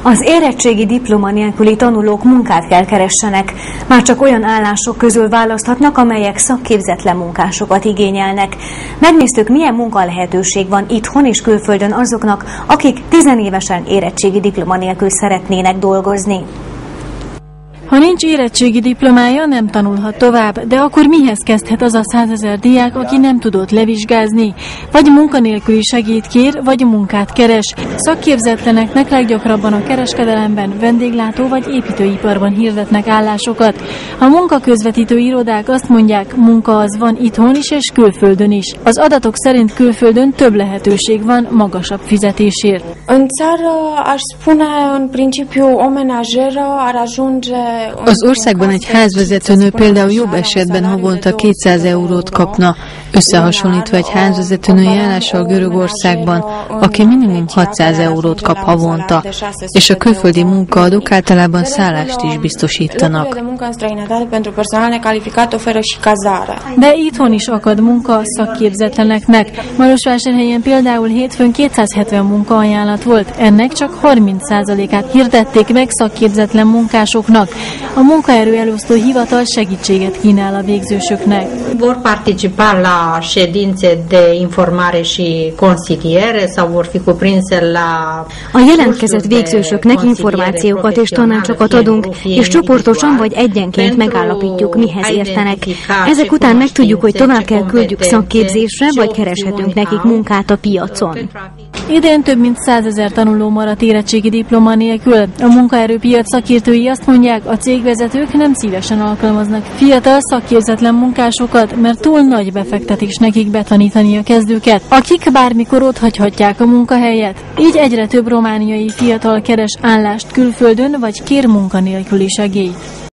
Az érettségi diploma nélküli tanulók munkát kell keressenek. Már csak olyan állások közül választhatnak, amelyek szakképzetlen munkásokat igényelnek. Megnéztük, milyen munkalehetőség van itthon és külföldön azoknak, akik 10 évesen érettségi diploma nélkül szeretnének dolgozni. Ha nincs érettségi diplomája, nem tanulhat tovább, de akkor mihez kezdhet az a 100 000 diák, aki nem tudott levizsgázni? Vagy munkanélküli segélyt kér, vagy munkát keres. Szakképzetleneknek leggyakrabban a kereskedelemben, vendéglátó vagy építőiparban hirdetnek állásokat. A munkaközvetítő irodák azt mondják, munka az van itthon is és külföldön is. Az adatok szerint külföldön több lehetőség van magasabb fizetésért. În țară, aș spune, în principiu, o menajeră ar ajunge. Az országban egy házvezetőnő például jobb esetben havonta 200 eurót kapna, összehasonlítva egy házvezetőnői állással Görögországban, aki minimum 600 eurót kap havonta, és a külföldi munkaadók általában szállást is biztosítanak. De itthon is akad munka szakképzetleneknek. Marosvásárhelyen például hétfőn 270 munkaajánlat volt, ennek csak 30%-át hirdették meg szakképzetlen munkásoknak. A munkaerő elosztó hivatal segítséget kínál a végzősöknek. Vor participa la ședințe de informare și consiliere sau vor fi cuprinse la. A jelentkezett végzősöknek információkat és tanácsokat adunk, és csoportosan vagy egyenként megállapítjuk, mihez értenek. Ezek után megtudjuk, hogy tovább kell küldjük szakképzésre, vagy kereshetünk nekik munkát a piacon. Idén több mint 100 000 tanuló maradt érettségi diploma nélkül. A munkaerőpiac szakértői azt mondják, a cégvezetők nem szívesen alkalmaznak fiatal szakképzetlen munkásokat, mert túl nagy befektetés nekik betanítani a kezdőket, akik bármikor otthagyhatják a munkahelyet. Így egyre több romániai fiatal keres állást külföldön, vagy kér munkanélküli segélyt.